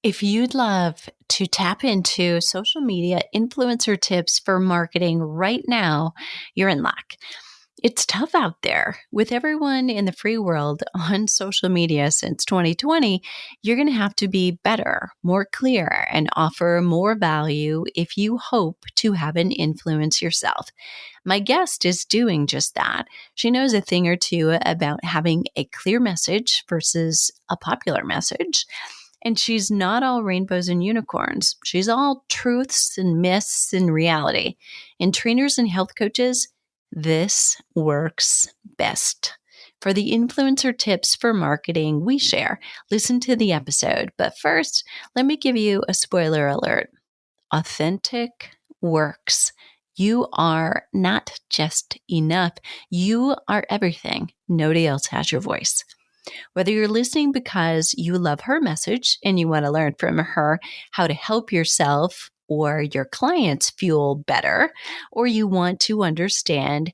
If you'd love to tap into social media influencer tips for marketing right now, you're in luck. It's tough out there. With everyone in the free world on social media since 2020, you're going to have to be better, more clear, and offer more value if you hope to have an influence yourself. My guest is doing just that. She knows a thing or two about having a clear message versus a popular message. And she's not all rainbows and unicorns. She's all truths and myths and reality. And trainers and health coaches, this works best. For the influencer tips for marketing we share, listen to the episode. But first, let me give you a spoiler alert. Authentic works. You are not just enough. You are everything. Nobody else has your voice. Whether you're listening because you love her message and you want to learn from her how to help yourself or your clients fuel better, or you want to understand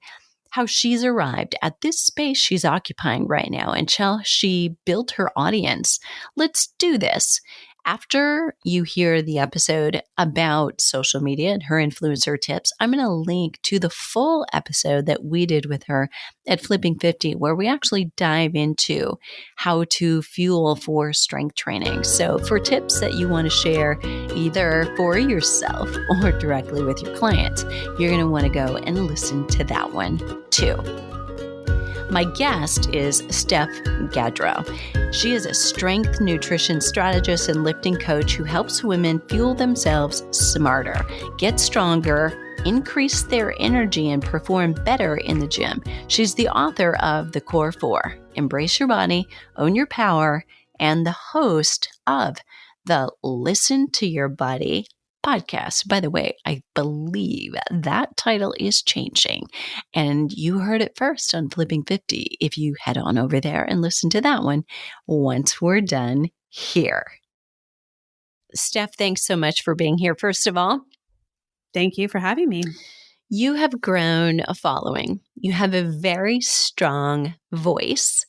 how she's arrived at this space she's occupying right now and how she built her audience, let's do this. After you hear the episode about social media and her influencer tips, I'm going to link to the full episode that we did with her at Flipping 50, where we actually dive into how to fuel for strength training. So for tips that you want to share either for yourself or directly with your clients, you're going to want to go and listen to that one too. My guest is Steph Gaudreau. She is a strength nutrition strategist and lifting coach who helps women fuel themselves smarter, get stronger, increase their energy, and perform better in the gym. She's the author of The Core 4, Embrace Your Body, Own Your Power, and the host of the Listen to Your Body podcast. By the way, I believe that title is changing, and you heard it first on Flipping 50 if you head on over there and listen to that one once we're done here. Steph, thanks so much for being here, first of all. Thank you for having me. You have grown a following. You have a very strong voice,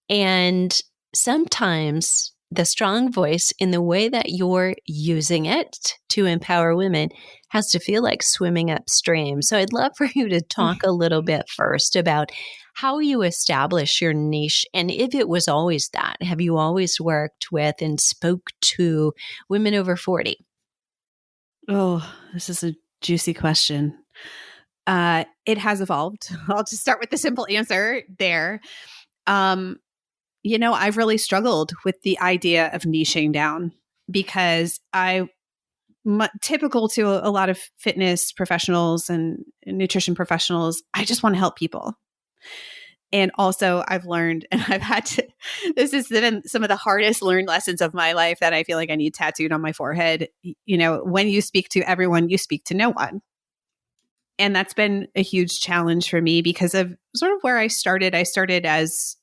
and sometimes the strong voice in the way that you're using it to empower women has to feel like swimming upstream. So I'd love for you to talk a little bit first about how you establish your niche and if it was always that. Have you always worked with and spoke to women over 40? Oh, this is a juicy question. It has evolved. I'll just start with the simple answer there. I've really struggled with the idea of niching down because typical to a lot of fitness professionals and nutrition professionals, I just want to help people. And also I've learned, and I've had to, this has been some of the hardest learned lessons of my life that I feel like I need tattooed on my forehead. When you speak to everyone, you speak to no one. And that's been a huge challenge for me because of sort of where I started. I started as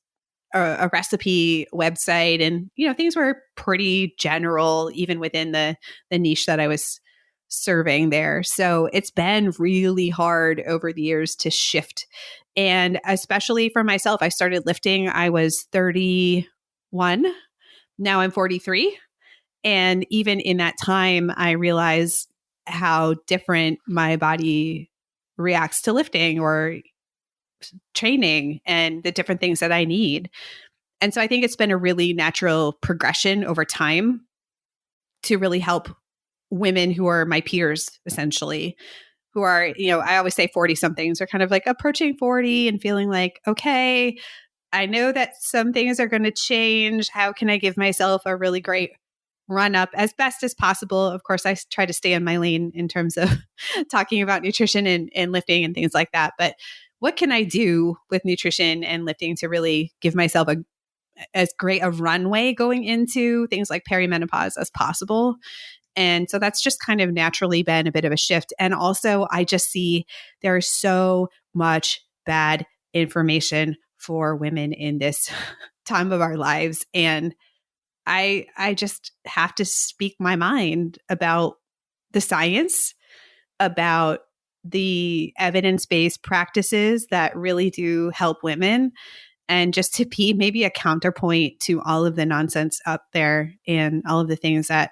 a recipe website, and things were pretty general even within the niche that I was serving there. So it's been really hard over the years to shift. And especially for myself, I started lifting, I was 31. Now I'm 43. And even in that time, I realized how different my body reacts to lifting or training and the different things that I need. And so I think it's been a really natural progression over time to really help women who are my peers, essentially, who are, I always say 40 somethings are kind of like approaching 40 and feeling like, okay, I know that some things are going to change. How can I give myself a really great run up as best as possible? Of course, I try to stay in my lane in terms of talking about nutrition and lifting and things like that. But what can I do with nutrition and lifting to really give myself as great a runway going into things like perimenopause as possible? And so that's just kind of naturally been a bit of a shift. And also, I just see there's so much bad information for women in this time of our lives. And I just have to speak my mind about the science, about the evidence-based practices that really do help women, and just to be maybe a counterpoint to all of the nonsense out there and all of the things that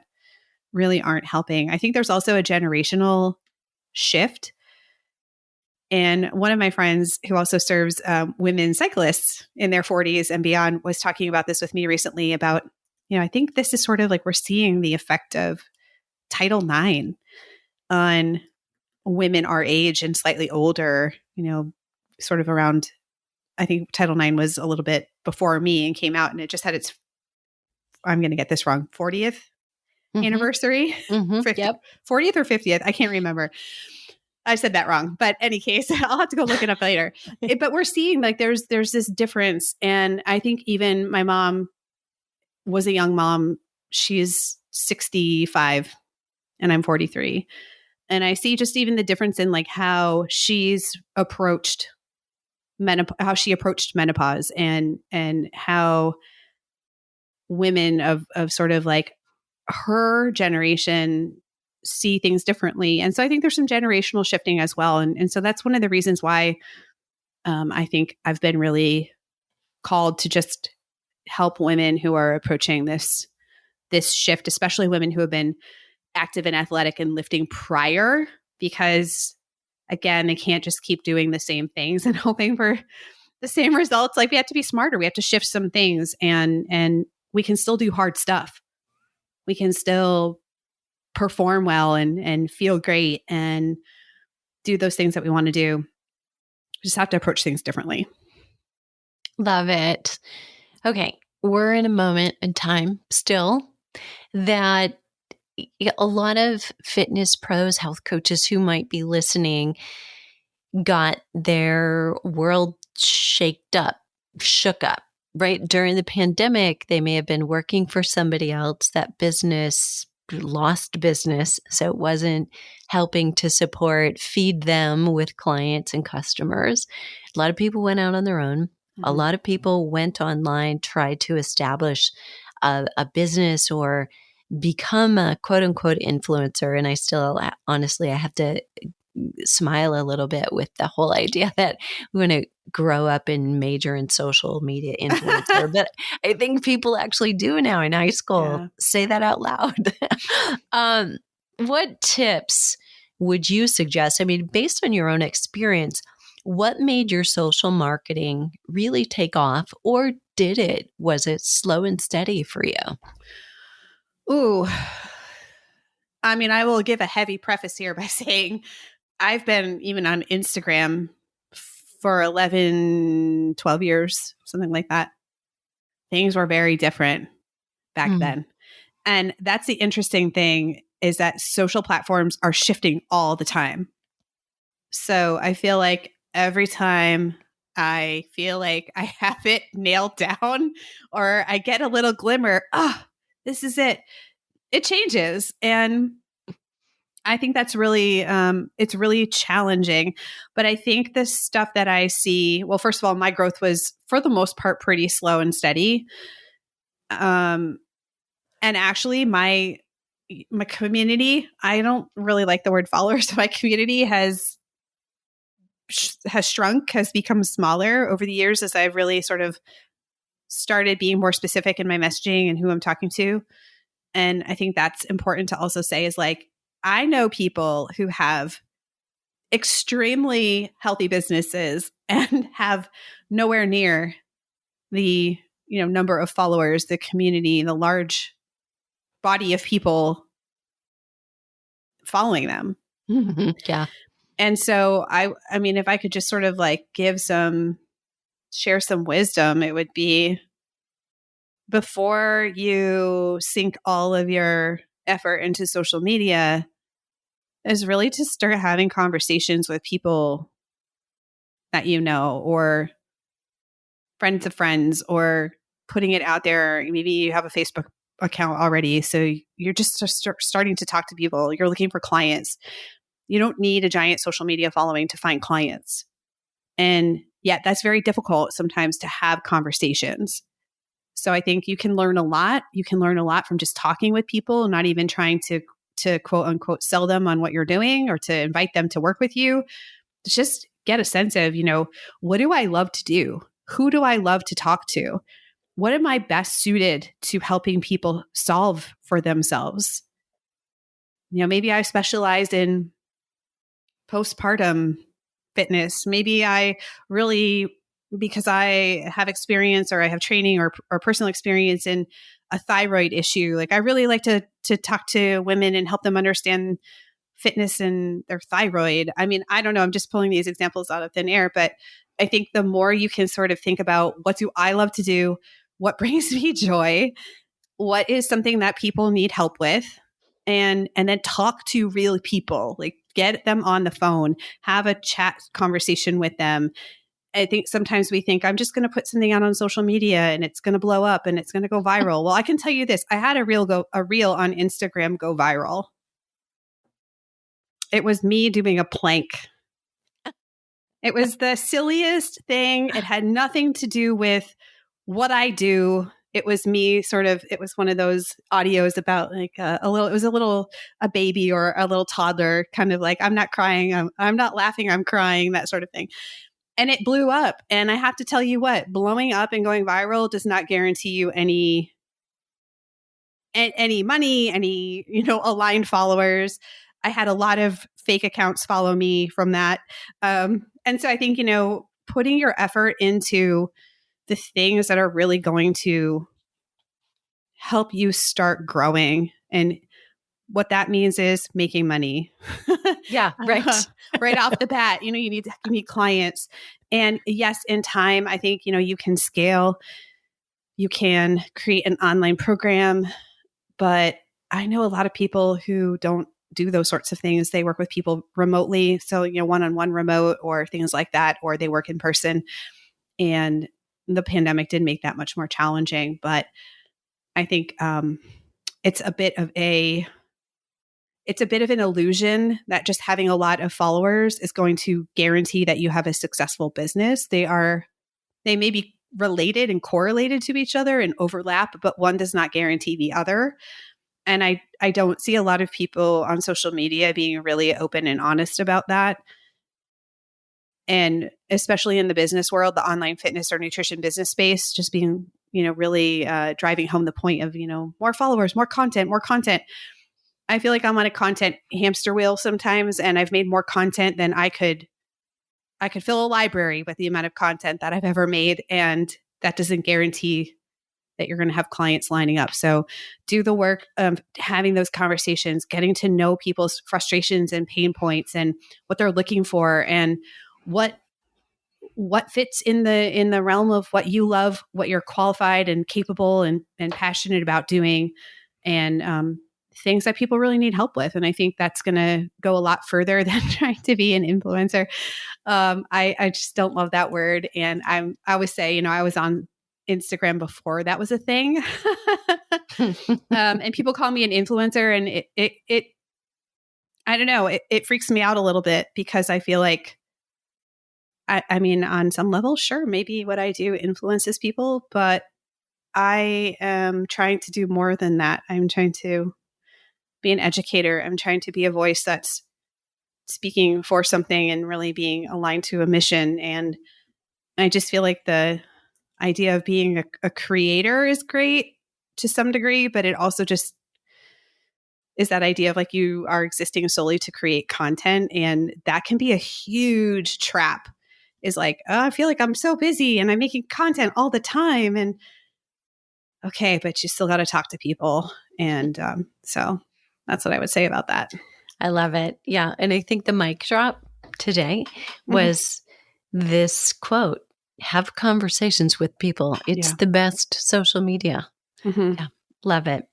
really aren't helping. I think there's also a generational shift. And one of my friends who also serves women cyclists in their 40s and beyond was talking about this with me recently about, I think this is sort of like we're seeing the effect of Title IX on women our age and slightly older, sort of around, I think Title IX was a little bit before me and came out, and it just had its, I'm going to get this wrong, 40th anniversary, 50, Yep. 40th or 50th. I can't remember. I said that wrong, but any case, I'll have to go look it up later. But we're seeing like there's this difference. And I think even my mom was a young mom. She's 65 and I'm 43. And I see just even the difference in like how she's approached how she approached menopause and how women of sort of like her generation see things differently. And so I think there's some generational shifting as well. And so that's one of the reasons why I think I've been really called to just help women who are approaching this shift, especially women who have been active and athletic and lifting prior, because again, they can't just keep doing the same things and hoping for the same results. Like we have to be smarter. We have to shift some things, and we can still do hard stuff. We can still perform well and feel great and do those things that we want to do. We just have to approach things differently. Love it. Okay. We're in a moment in time still that a lot of fitness pros, health coaches who might be listening got their world shook up, right? During the pandemic, they may have been working for somebody else. That business lost business. So it wasn't helping to feed them with clients and customers. A lot of people went out on their own. Mm-hmm. A lot of people went online, tried to establish a business or become a quote unquote influencer. And I still, honestly, I have to smile a little bit with the whole idea that we want to grow up and major in social media influencer. But I think people actually do now in high school say that out loud. What tips would you suggest? I mean, based on your own experience, what made your social marketing really take off, or did it? Was it slow and steady for you? Ooh, I mean, I will give a heavy preface here by saying I've been even on Instagram for 11, 12 years, something like that. Things were very different back then. And that's the interesting thing, is that social platforms are shifting all the time. So I feel like every time I feel like I have it nailed down or I get a little glimmer, this is it. It changes. And I think that's really, it's really challenging. But I think the stuff that I see, well, first of all, my growth was for the most part pretty slow and steady. And actually my community, I don't really like the word followers. My community has shrunk, has become smaller over the years as I've really sort of started being more specific in my messaging and who I'm talking to. And I think that's important to also say is like, I know people who have extremely healthy businesses and have nowhere near the, number of followers, the community, the large body of people following them. Mm-hmm. Yeah. And so I mean, if I could just sort of like share some wisdom, it would be, before you sink all of your effort into social media, is really to start having conversations with people that you know, or friends of friends, or putting it out there. Maybe you have a Facebook account already, so you're just starting to talk to people. You're looking for clients. You don't need a giant social media following to find clients. And yet that's very difficult sometimes to have conversations. So I think you can learn a lot. You can learn a lot from just talking with people, not even trying to quote unquote sell them on what you're doing or to invite them to work with you. Just get a sense of, what do I love to do? Who do I love to talk to? What am I best suited to helping people solve for themselves? maybe I specialized in postpartum fitness. Maybe I really, because I have experience or I have training or personal experience in a thyroid issue, like I really like to talk to women and help them understand fitness and their thyroid. I mean, I don't know, I'm just pulling these examples out of thin air, but I think the more you can sort of think about what do I love to do, what brings me joy, what is something that people need help with, and then talk to real people, like get them on the phone, have a chat conversation with them. I think sometimes we think I'm just going to put something out on social media and it's going to blow up and it's going to go viral. Well, I can tell you this, I had a reel on Instagram go viral. It was me doing a plank. It was the silliest thing. It had nothing to do with what I do. It was me sort of, it was one of those audios about like a baby or a little toddler, kind of like, I'm not crying, I'm not laughing, I'm crying, that sort of thing. And it blew up. And I have to tell you what, blowing up and going viral does not guarantee you any money, any, aligned followers. I had a lot of fake accounts follow me from that. And so I think, putting your effort into the things that are really going to help you start growing. And what that means is making money. Yeah, right. Right off the bat, you need clients. And yes, in time, I think, you can scale, you can create an online program, but I know a lot of people who don't do those sorts of things. They work with people remotely. So, one-on-one remote or things like that, or they work in person. And the pandemic did make that much more challenging. But I think it's a bit of an illusion that just having a lot of followers is going to guarantee that you have a successful business. They may be related and correlated to each other and overlap, but one does not guarantee the other. And I don't see a lot of people on social media being really open and honest about that. And especially in the business world, the online fitness or nutrition business space, just being, really driving home the point of, more followers, more content, more content. I feel like I'm on a content hamster wheel sometimes, and I've made more content than I could fill a library with the amount of content that I've ever made. And that doesn't guarantee that you're going to have clients lining up. So do the work of having those conversations, getting to know people's frustrations and pain points and what they're looking for and what fits in the realm of what you love, what you're qualified and capable and passionate about doing, and things that people really need help with. And I think that's going to go a lot further than trying to be an influencer. I just don't love that word. And I always say, I was on Instagram before that was a thing. And people call me an influencer, and it I don't know, it freaks me out a little bit because I feel like, I mean, on some level, sure, maybe what I do influences people, but I am trying to do more than that. I'm trying to be an educator. I'm trying to be a voice that's speaking for something and really being aligned to a mission. And I just feel like the idea of being a creator is great to some degree, but it also just is that idea of like you are existing solely to create content. And that can be a huge trap, is like, oh, I feel like I'm so busy and I'm making content all the time. And okay, but you still got to talk to people. And so that's what I would say about that. I love it. Yeah. And I think the mic drop today was this quote: have conversations with people. It's the best social media. Yeah. Love it.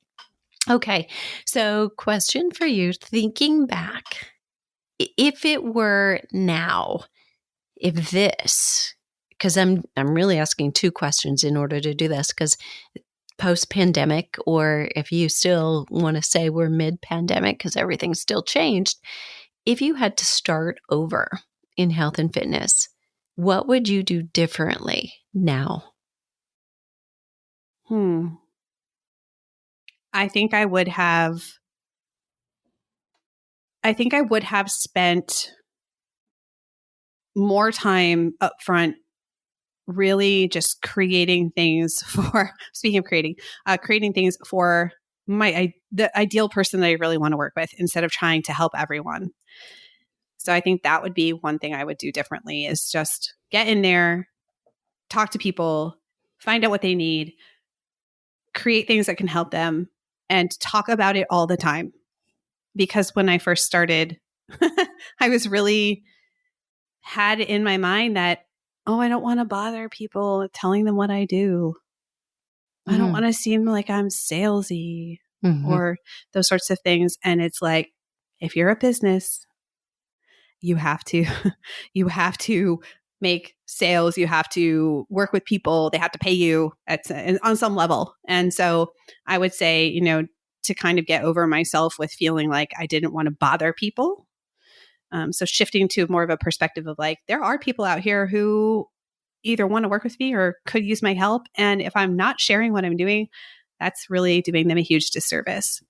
Okay. So question for you, thinking back, if it were now, if this, because I'm really asking two questions in order to do this, because post-pandemic, or if you still want to say we're mid-pandemic because everything's still changed, if you had to start over in health and fitness, what would you do differently now? I think I would have spent more time up front really just creating things for, speaking of creating things for the ideal person that I really want to work with instead of trying to help everyone. So I think that would be one thing I would do differently is just get in there, talk to people, find out what they need, create things that can help them, and talk about it all the time. Because when I first started, I was really had in my mind that, oh, I don't want to bother people telling them what I do. I don't want to seem like I'm salesy or those sorts of things. And it's like, if you're a business, you have to, you have to make sales. You have to work with people. They have to pay you on some level. And so I would say, you know, to kind of get over myself with feeling like I didn't want to bother people. So shifting to more of a perspective of like, there are people out here who either want to work with me or could use my help. And if I'm not sharing what I'm doing, that's really doing them a huge disservice.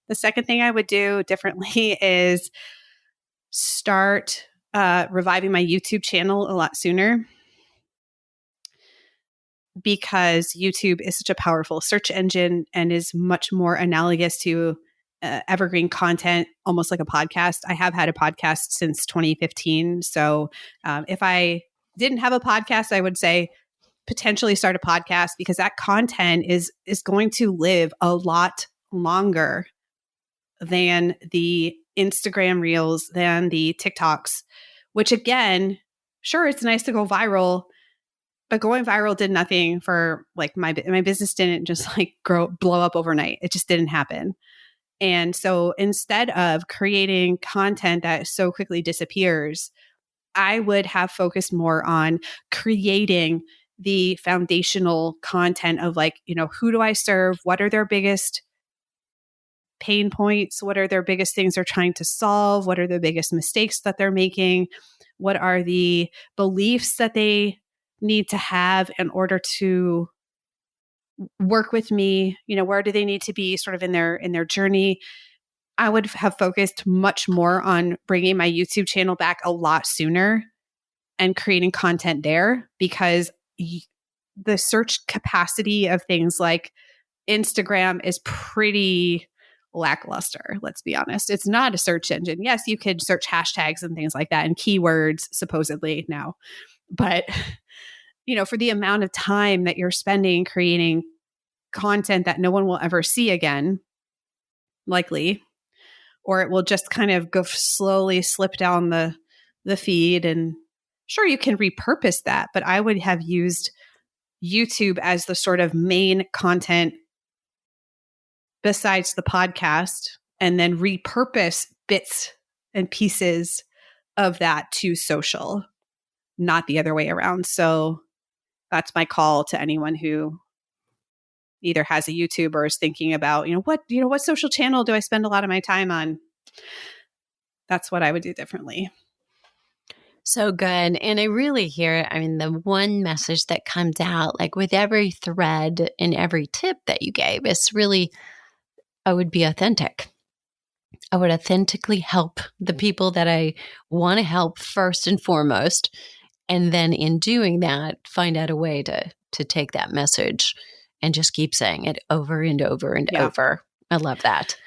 The second thing I would do differently is start reviving my YouTube channel a lot sooner, because YouTube is such a powerful search engine and is much more analogous to evergreen content, almost like a podcast. I have had a podcast since 2015. So if I didn't have a podcast, I would say potentially start a podcast, because that content is going to live a lot longer than the Instagram reels, than the TikToks, which again, sure, it's nice to go viral, but going viral did nothing for like my business didn't just like blow up overnight. It just didn't happen. And so instead of creating content that so quickly disappears, I would have focused more on creating the foundational content of like, you know, who do I serve? What are their biggest pain points? What are their biggest things they're trying to solve? What are the biggest mistakes that they're making? What are the beliefs that they need to have in order to work with me? You know, where do they need to be sort of in their journey? I would have focused much more on bringing my YouTube channel back a lot sooner and creating content there, because the search capacity of things like Instagram is pretty lackluster. Let's be honest. It's not a search engine. Yes, you could search hashtags and things like that and keywords supposedly now. But, you know, for the amount of time that you're spending creating content that no one will ever see again, likely, or it will just kind of go slowly slip down the feed. And sure, you can repurpose that, but I would have used YouTube as the sort of main content besides the podcast, and then repurpose bits and pieces of that to social, not the other way around. So that's my call to anyone who either has a YouTube or is thinking about, what social channel do I spend a lot of my time on? That's what I would do differently. So good. And I really hear, I mean, the one message that comes out, like with every thread and every tip that you gave, is really, I would be authentic. I would authentically help the people that I want to help first and foremost. And then in doing that, find out a way to take that message and just keep saying it over and over and over. I love that.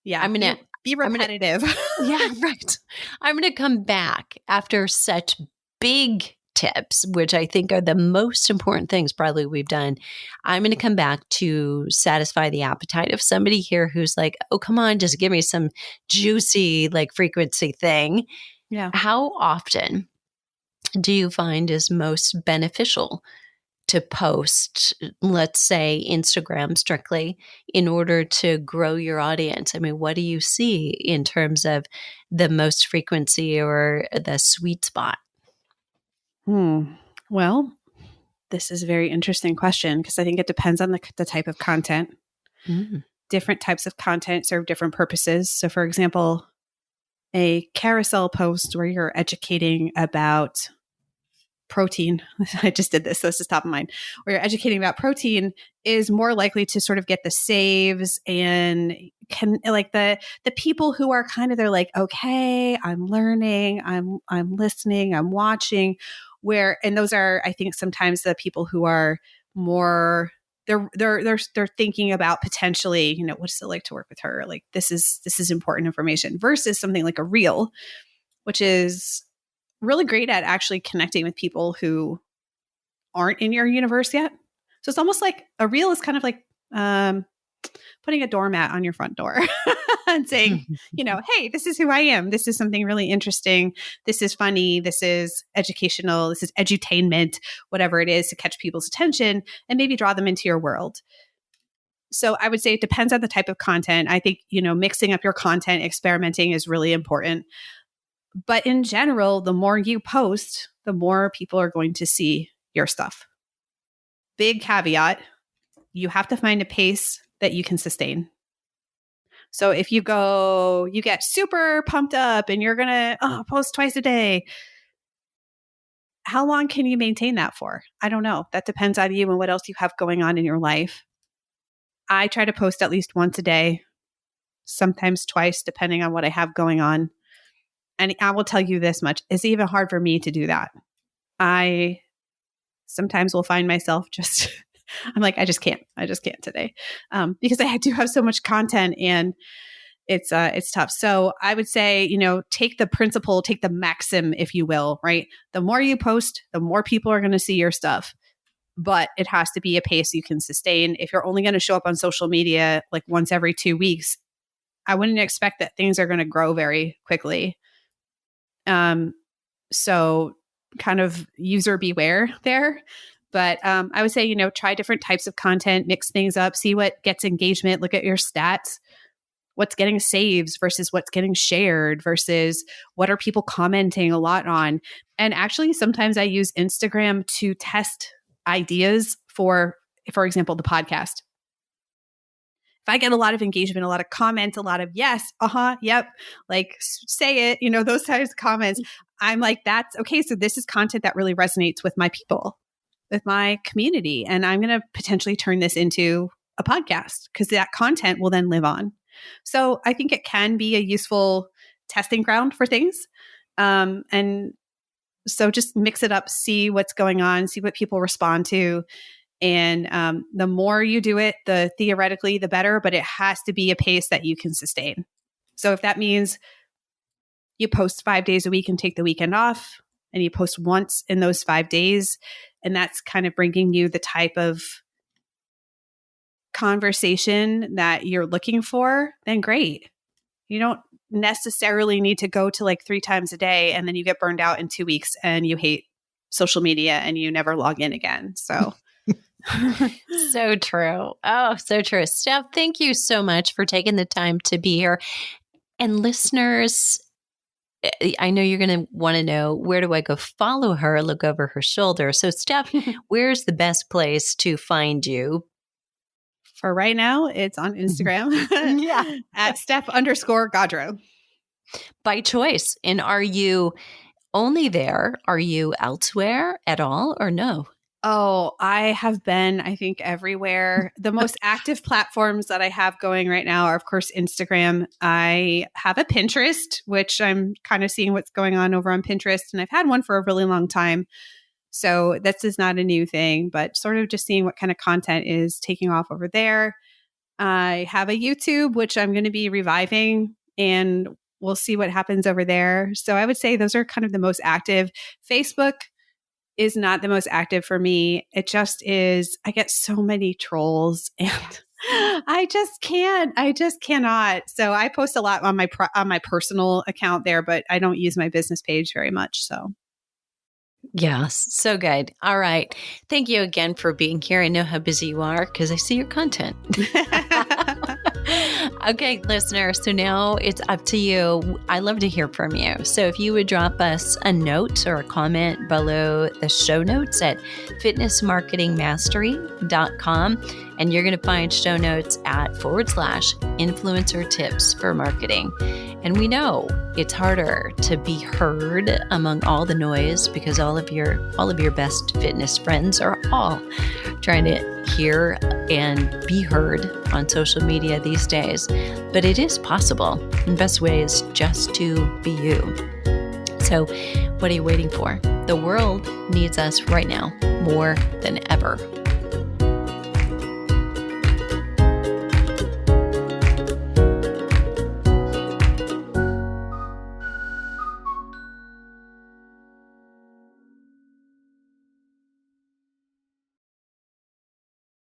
Yeah. I'm going to be repetitive. Yeah, right. I'm going to come back after such big tips, which I think are the most important things probably we've done. I'm going to come back to satisfy the appetite of somebody here who's like, oh, come on, just give me some juicy like frequency thing. Yeah. How often do you find is most beneficial to post, let's say Instagram strictly, in order to grow your audience? I mean, what do you see in terms of the most frequency or the sweet spot? Well, this is a very interesting question, because I think it depends on the type of content. Different types of content serve different purposes. So for example, a carousel post where you're educating about protein. I just did this. So this is top of mind. Where you're educating about protein is more likely to sort of get the saves, and can like the people who are kind of, they're like, okay, I'm learning, I'm listening, I'm watching, and those are, I think, sometimes the people who are more they're thinking about potentially, what does it like to work with her? Like this is important information versus something like a reel, which is really great at actually connecting with people who aren't in your universe yet. So it's almost like a reel is kind of like putting a doormat on your front door and saying, hey, this is who I am. This is something really interesting. This is funny. This is educational. This is edutainment, whatever it is to catch people's attention and maybe draw them into your world. So I would say it depends on the type of content. I think, mixing up your content, experimenting is really important. But in general, the more you post, the more people are going to see your stuff. Big caveat, you have to find a pace that you can sustain. So if you get super pumped up and you're going to post twice a day, how long can you maintain that for? I don't know. That depends on you and what else you have going on in your life. I try to post at least once a day, sometimes twice, depending on what I have going on. And I will tell you this much, it's even hard for me to do that. I sometimes will find myself just, I'm like, I just can't today. Because I do have so much content and it's tough. So I would say, take the maxim, if you will, right? The more you post, the more people are going to see your stuff, but it has to be a pace you can sustain. If you're only going to show up on social media like once every 2 weeks, I wouldn't expect that things are going to grow very quickly. So kind of user beware there. But I would say, try different types of content, mix things up, see what gets engagement, look at your stats, what's getting saves versus what's getting shared versus what are people commenting a lot on. And actually, sometimes I use Instagram to test ideas for example, the podcast. If I get a lot of engagement, a lot of comments, a lot of yes, yep, like say it, those types of comments, I'm like, that's okay. So this is content that really resonates with my people, with my community. And I'm going to potentially turn this into a podcast because that content will then live on. So I think it can be a useful testing ground for things. And so just mix it up, see what's going on, see what people respond to. And the more you do it, theoretically, the better, but it has to be a pace that you can sustain. So if that means you post 5 days a week and take the weekend off, and you post once in those 5 days, and that's kind of bringing you the type of conversation that you're looking for, then great. You don't necessarily need to go to like 3 times a day and then you get burned out in 2 weeks and you hate social media and you never log in again. So so true. Oh, so true. Steph, thank you so much for taking the time to be here. And listeners, I know you're going to want to know, where do I go follow her, look over her shoulder? So Steph, where's the best place to find you? For right now, it's on Instagram at Steph_Gaudreau. By choice. And are you only there? Are you elsewhere at all or no? Oh, I have been, I think, everywhere. The most active platforms that I have going right now are, of course, Instagram. I have a Pinterest, which I'm kind of seeing what's going on over on Pinterest. And I've had one for a really long time. So this is not a new thing, but sort of just seeing what kind of content is taking off over there. I have a YouTube, which I'm going to be reviving, and we'll see what happens over there. So I would say those are kind of the most active. Facebook is not the most active for me. It just is. I get so many trolls and I just cannot. So I post a lot on my personal account there, but I don't use my business page very much. So. Yes, so good. All right. Thank you again for being here. I know how busy you are because I see your content. Okay, listeners, so now it's up to you. I love to hear from you. So if you would drop us a note or a comment below the show notes at fitnessmarketingmastery.com, and you're going to find show notes at /influencer tips for marketing. And we know it's harder to be heard among all the noise because all of your best fitness friends are all trying to hear and be heard on social media these days. But it is possible. The best way is just to be you. So what are you waiting for? The world needs us right now more than ever.